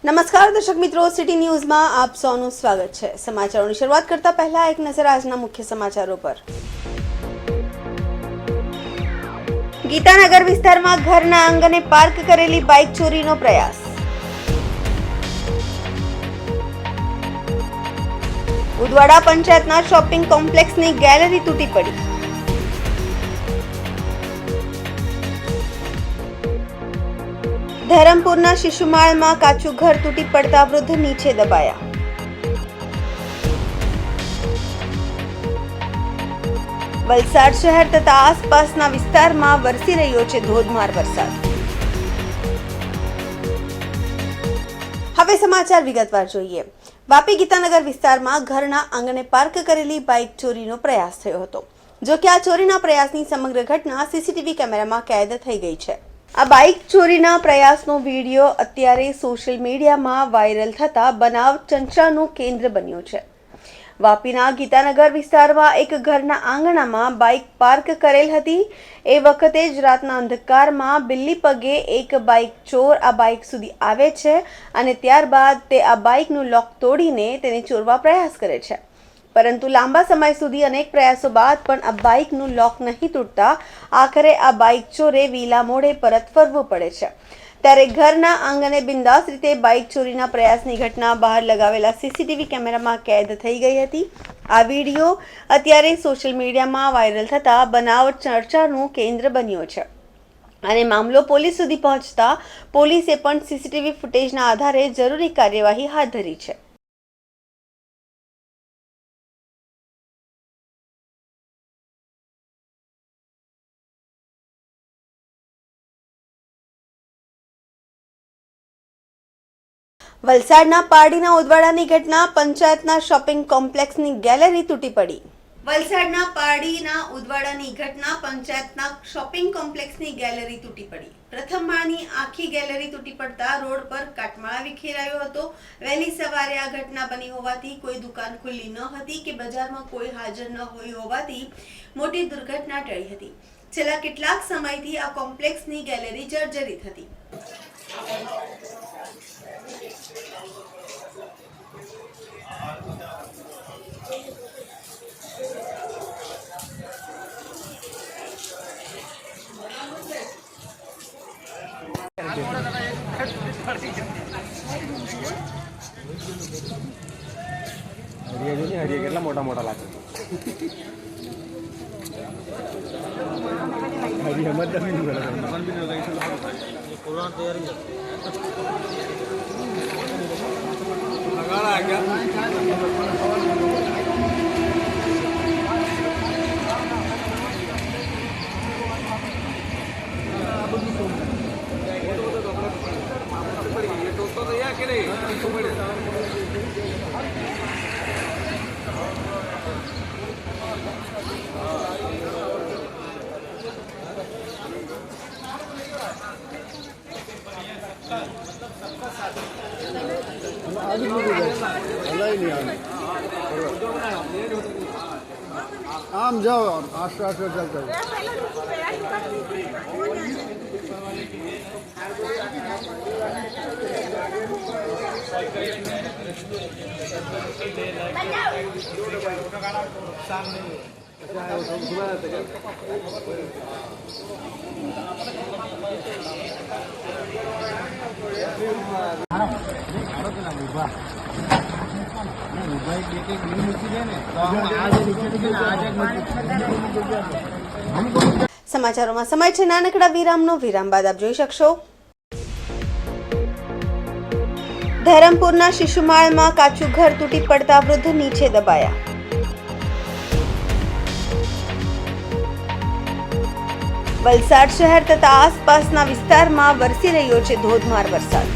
નમસ્કાર દર્શક મિત્રો, સિટી ન્યૂઝમાં આપ સૌનું સ્વાગત છે। સમાચારોની શરૂઆત કરતા પહેલા એક નજર આજના મુખ્ય સમાચારો પર। ગીતાનગર વિસ્તારમાં ઘરના આંગણે પાર્ક કરેલી બાઇક ચોરીનો પ્રયાસ। ઉદવાડા પંચાયતના શોપિંગ કોમ્પ્લેક્સની ગેલેરી તૂટી પડી। ધરમપુરના શિશુમાળમાં કાચું ઘર તૂટી પડતા વૃદ્ધ નીચે દબાયા। વલસાડ શહેર તથા આસપાસના વિસ્તારમાં વરસી રહ્યો છે ધોધમાર વરસાદ। હવે સમાચાર વિગતવાર જોઈએ। વાપી ગીતાનગર વિસ્તારમાં ઘરના આંગણે પાર્ક કરેલી બાઇક ચોરીનો પ્રયાસ થયો હતો। જો કે આ ચોરીના પ્રયાસની સમગ્ર ઘટના સીસીટીવી કેમેરામાં કેદ થઈ ગઈ છે। આ બાઇક ચોરીના પ્રયાસનો વિડીયો અત્યારે સોશિયલ મીડિયામાં વાયરલ થતા બનાવ ચર્ચાનું કેન્દ્ર બન્યો છે। વાપીના ગીતાનગર વિસ્તારમાં એક ઘરના આંગણામાં બાઇક પાર્ક કરેલ હતી। એ વખતે જ રાતના અંધકારમાં બિલ્લી પગે એક બાઇક ચોર આ બાઇક સુધી આવે છે અને ત્યારબાદ તે આ બાઇકનું લોક તોડીને તેને ચોરવા પ્રયાસ કરે છે। પરંતુ લાંબા સમય સુધી અનેક પ્રયાસો બાદ પણ આ બાઇકનું લોક નહીં તૂટતા આખરે આ બાઇક ચોરે વીલા મોઢે પરત ફરવું પડે છે। ત્યારે ઘરના આંગણે બિંદાસ રીતે બાઇક ચોરીના પ્રયાસની ઘટના બહાર લગાવેલા સીસીટીવી કેમેરામાં કેદ થઈ ગઈ હતી। આ વિડીયો અત્યારે સોશિયલ મીડિયામાં વાયરલ થતા બનાવ ચર્ચાનું કેન્દ્ર બન્યો છે અને મામલો પોલીસ સુધી પહોંચતા પોલીસે પણ સીસીટીવી ફૂટેજના આધારે જરૂરી કાર્યવાહી હાથ ધરી છે। વલસાડના પારડીના ઉદવાડાની ઘટના, પંચાયતના શોપિંગ કોમ્પ્લેક્સની ગેલેરી તૂટી પડી। વલસાડના પારડીના ઉદવાડાની ઘટના, પંચાયતના શોપિંગ કોમ્પ્લેક્સની ગેલેરી તૂટી પડી। પ્રથમ માળની આખી ગેલેરી તૂટી પડતા રોડ પર કાટમાળા વિખેરાયો હતો। વહેલી સવારે આ ઘટના બની હોવાથી કોઈ દુકાન ખુલ્લી ન હતી કે બજારમાં કોઈ હાજર ન હોય હોવાથી મોટી દુર્ઘટના ટળી હતી। છેલ્લા કેટલાક સમયથી આ કોમ્પ્લેક્સની ગેલેરી જર્જરિત હતી। હરિયા કેટલા મોટા મોટા લાગે આમ જાઓ આસ્તે આસ્તે ચાલતા સમાચારોમાં સમય છે નાનકડા વિરામનો। વિરામ બાદ આપ જોઈ શકશો। ધરમપુરના શિશુમાળમાં કાચું ઘર તૂટી પડતા વૃદ્ધ નીચે દબાયા। વલસાડ શહેર તથા આસપાસના વિસ્તારમાં વરસી રહ્યો છે ધોધમાર વરસાદ।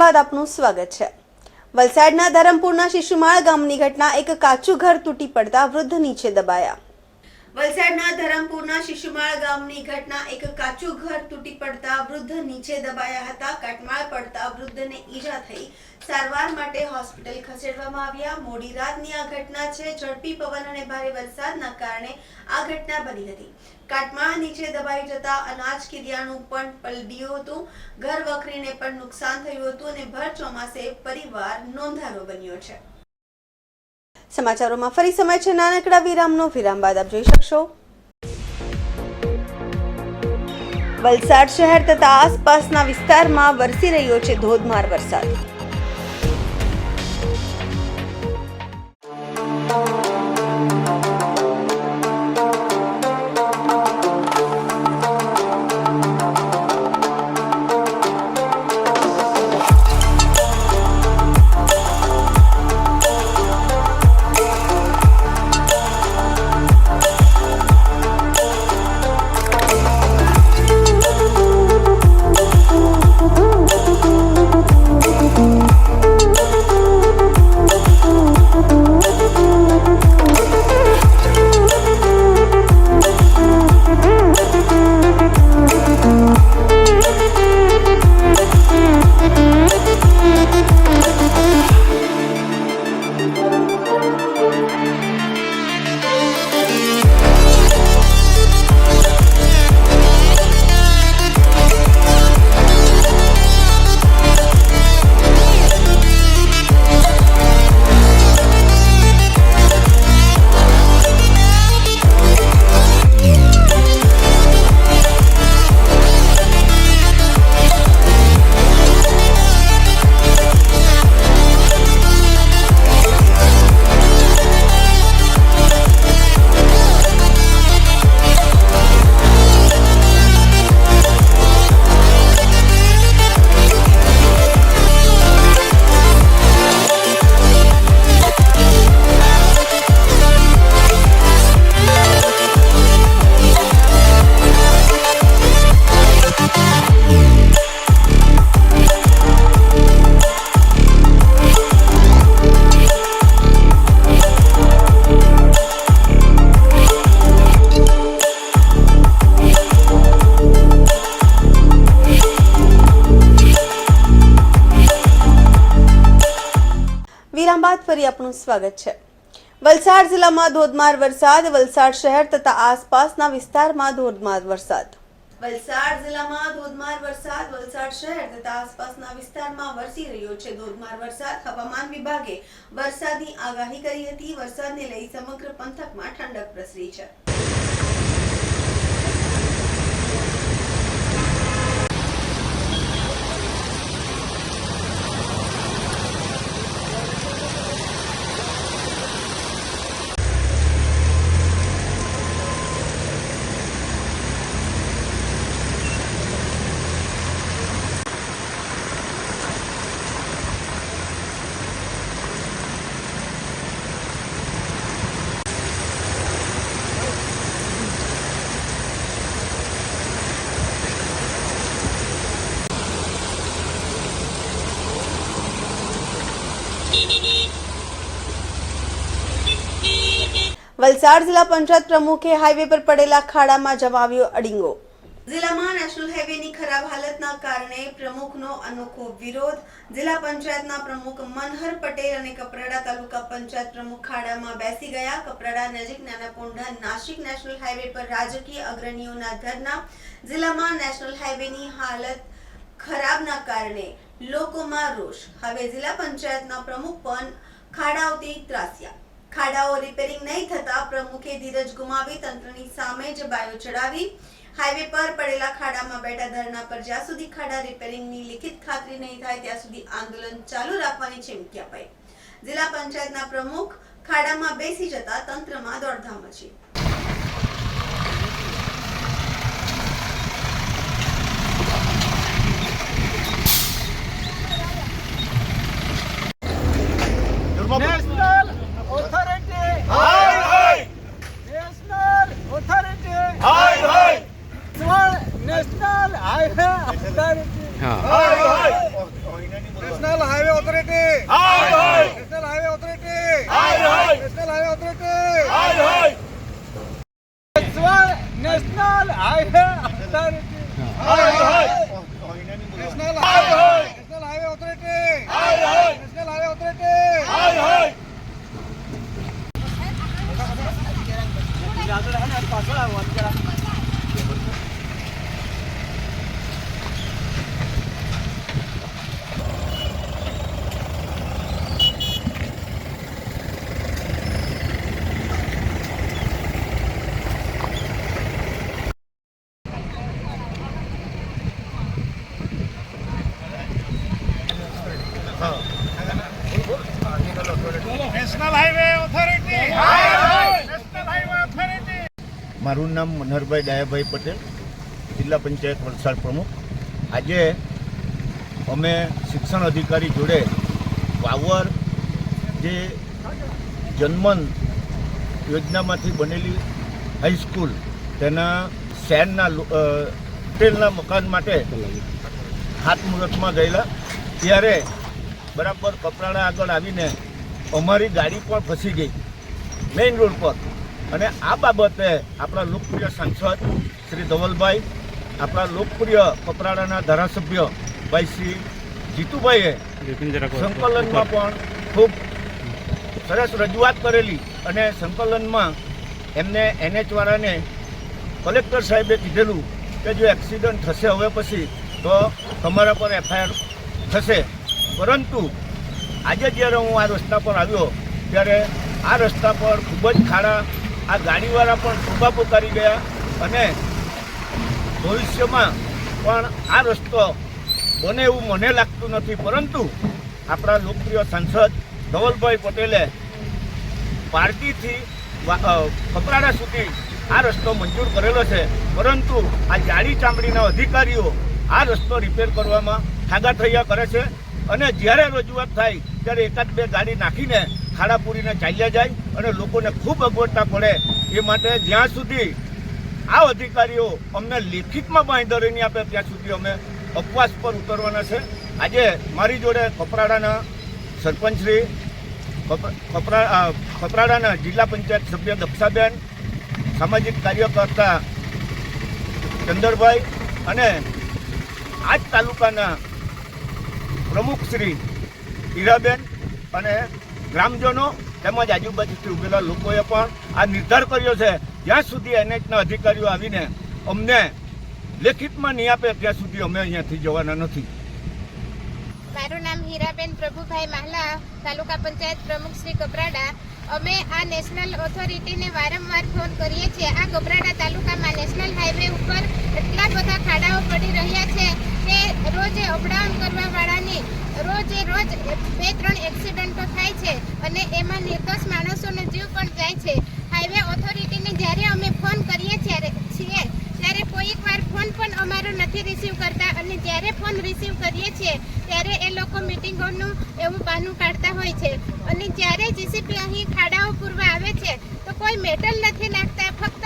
બાદ આપનું સ્વાગત છે। વલસાડના ધરમપુરના શિશુમાળ ગામની ઘટના, એક કાચું ઘર તૂટી પડતા વૃદ્ધ નીચે દબાયા। વલસાડના ધરમપુરના શિશુમાળ ગામની ઘટના, એક કાચું ઘર તૂટી પડતા વૃદ્ધ નીચે દબાયા હતા। કાટમાળ પડતા વૃદ્ધને ઈજા થઈ સારવાર માટે હોસ્પિટલ ખસેડવામાં આવ્યા। મોડી રાતની આ ઘટના છે। ઝડપી પવન અને ભારે વરસાદના કારણે આ ઘટના બની હતી। કાટમાળ નીચે દબાઈ જતા અનાજ કિરિયાણું પણ પલળ્યું હતું। ઘર વખરીને પણ નુકસાન થયું હતું અને ભર ચોમાસે પરિવાર નોંધારો બન્યો છે। સમાચારોમાં ફરી સમય છે નાનકડા વિરામનો। વિરામ બાદ આપ જોઈ શકશો વલસાડ શહેર તથા આસપાસના વિસ્તારમાં વરસી રહ્યો છે ધોધમાર વરસાદ। વિરામ બાદ ફરી આપનું સ્વાગત છે। વલસાડ જિલ્લામાં ધોધમાર વરસાદ। વલસાડ શહેર તથા આસપાસના વિસ્તારમાં ધોધમાર વરસાદ। વલસાડ જિલ્લામાં ધોધમાર વરસાદ। વલસાડ શહેર તથા આસપાસના વિસ્તારમાં વરસી રહ્યો છે ધોધમાર વરસાદ। હવામાન વિભાગે વરસાદની આગાહી કરી હતી। વરસાદને લઈ સમગ્ર પંથકમાં ઠંડક પ્રસરી છે। વલસાડ જિલ્લા પંચાયત પ્રમુખે હાઈવે પર પડેલા ખાડામાં જમાવ્યો અડીંગો। જિલ્લામાં નેશનલ હાઈવેની ખરાબ હાલતના કારણે પ્રમુખનો અનોખો વિરોધ। જિલ્લા પંચાયતના પ્રમુખ મનહર પટેલ અને કપરાડા તાલુકા પંચાયત પ્રમુખ ખાડામાં બેસી ગયા। કપરાડા નજીક નાનાપોંઢા નાસિક નેશનલ હાઈવે પર રાજકીય અગ્રણીઓના ધરના। જિલ્લામાં નેશનલ હાઈવેની હાલત ખરાબના કારણે લોકોમાં રોષ। હવે જિલ્લા પંચાયતના પ્રમુખ પણ ખાડાઓથી ત્રાસ્યા। ખાડાઓ રિપેરિંગ નહીં થતા પ્રમુખે ધીરજ ગુમાવી તંત્રની સામે જ બાયો ચડાવી। હાઈવે પર પડેલા ખાડામાં બેઠા ધરના પર જ્યાં સુધી ખાડા રિપેરિંગની લિખિત ખાતરી નહીં થાય ત્યાં સુધી આંદોલન ચાલુ રાખવાની ચીમકી અપાઈ। જિલ્લા પંચાયતના પ્રમુખ ખાડામાં બેસી જતા તંત્રમાં દોડધામ મચી। National Authority! Hi, hi! National Authority! Hi, hi! National Highway Authority! Hi, hi! National highway authority national highway authority national highway authority national highway authority national highway authority national highway authority national highway authority national highway authority. મારું નામ મનહરભાઈ ડાયાભાઈ પટેલ, જિલ્લા પંચાયત વલસાડ પ્રમુખ. આજે અમે શિક્ષણ અધિકારી જોડે વાવર જે જનમન યોજનામાંથી બનેલી હાઈસ્કૂલ તેના શહેરના હોટેલના મકાન માટે ખાતમુહૂર્તમાં ગયેલા ત્યારે બરાબર કપરાડા આગળ આવીને અમારી ગાડી પણ ફસી ગઈ મેઇન રોડ પર. અને આ બાબતે આપણા લોકપ્રિય સાંસદ શ્રી ધવલભાઈ, આપણા લોકપ્રિય કપરાડાના ધારાસભ્ય ભાઈ શ્રી જીતુભાઈએ સંકલનમાં પણ ખૂબ સરસ રજૂઆત કરેલી અને સંકલનમાં એમને NH વાળાને કલેક્ટર સાહેબે કીધેલું કે જો એક્સિડન્ટ થશે હવે પછી તો તમારા પર FIR થશે. પરંતુ આજે જ્યારે હું આ રસ્તા પર આવ્યો ત્યારે આ રસ્તા પર ખૂબ જ ખાડા, આ ગાડીવાળા પણ ટોપા પોકારી ગયા અને ભવિષ્યમાં પણ આ રસ્તો બને એવું મને લાગતું નથી. પરંતુ આપણા લોકપ્રિય સાંસદ ધવલભાઈ પટેલે પાર્ટીથી કપરાડા સુધી આ રસ્તો મંજૂર કરેલો છે. પરંતુ આ જાડી ચામડીના અધિકારીઓ આ રસ્તો રિપેર કરવામાં ઠાગા થયા કરે છે અને જ્યારે રજૂઆત થાય ત્યારે એકાદ બે ગાડી નાખીને ખાડા પૂરીને ચાલ્યા જાય અને લોકોને ખૂબ અગવડતા પડે. એ માટે જ્યાં સુધી આ અધિકારીઓ અમને લેખિતમાં બાંહેધરી નહીં આપે ત્યાં સુધી અમે ઉપવાસ પર ઉતરવાના છે. આજે મારી જોડે કપરાડાના સરપંચશ્રી, કપરાડાના જિલ્લા પંચાયત સભ્ય દક્ષાબેન, સામાજિક કાર્યકર્તા ચંદરભાઈ અને આ જ તાલુકાના પ્રમુખ શ્રી હીરાબેન અને ગ્રામજનો તેમજ આજુબાજુથી ઉભેલા લોકોએ પણ આ નિર્ધાર કર્યો છે જ્યાં સુધી NHના અધિકારીઓ આવીને અમને લેખિતમાં નહીં આપે ત્યાં સુધી અમે અહીંયાથી જવાના નથી. મારું નામ હીરાબેન પ્રભુભાઈ માહલા, તાલુકા પંચાયત પ્રમુખ શ્રી કપરાડા. અમે આ નેશનલ ઓથોરિટીને વારંવાર ફોન કરીએ છીએ. આ કપરાડા તાલુકામાં નેશનલ હાઈવે ઉપર એટલા બધા ખાડાઓ પડી રહ્યા છે કે રોજે અપડાઉન કરવાવાળાની રોજે રોજ 2-3 એક્સિડન્ટો થાય છે અને એમાં નિર્દોષ માણસોનો જીવ પણ જાય છે. હાઈવે ઓથોરિટીને જ્યારે અમે ફોન કરીએ છીએ ત્યારે કોઈક વાર ફોન પણ અમારો નથી રિસીવ કરતા અને જ્યારે ફોન રિસીવ કરીએ છીએ ત્યારે એ લોકો મિટિંગોનું એવું બહાનું કાઢતા હોય છે. અને જ્યારે જીસીપી અહીં ખાડાઓ પૂરવા આવે છે તો કોઈ મેટલ નથી નાખતા, ફક્ત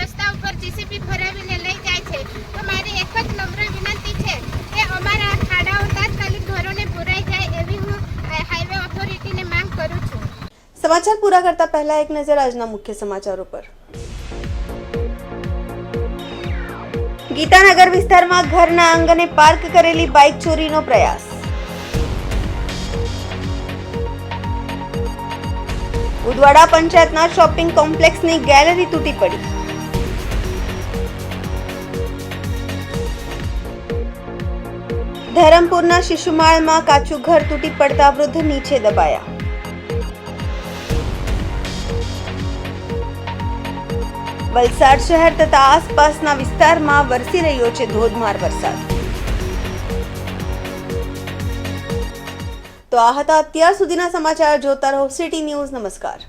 રસ્તા ઉપર જીસીપી ભરાવીને લઈ જાય છે. તો મારી એક જ નમ્ર વિનંતી છે કે અમારા ખાડાઓ તાત્કાલિક ધોરણે પૂરાઈ જાય એવી હું હાઈવે ઓથોરિટીને માંગ કરું છું. સમાચાર પૂરા કરતા પહેલા એક નજર આજના મુખ્ય સમાચારો પર. ગીતાનગર વિસ્તારમાં ઘરના આંગણે પાર્ક કરેલી બાઇક ચોરીનો પ્રયાસ. ઉદવાડા પંચાયતના શોપિંગ કોમ્પ્લેક્સની ગેલેરી તૂટી પડી. ધરમપુરના શિશુમાળમાં કાચું ઘર તૂટી પડતા વૃદ્ધ નીચે દબાયા. વલસાડ શહેર તથા આસપાસના વિસ્તારમાં વરસી રહ્યો છે ધોધમાર વરસાદ. તો આ હતા અત્યાર સુધીના સમાચાર. જોતા રહો સિટી ન્યૂઝ. નમસ્કાર.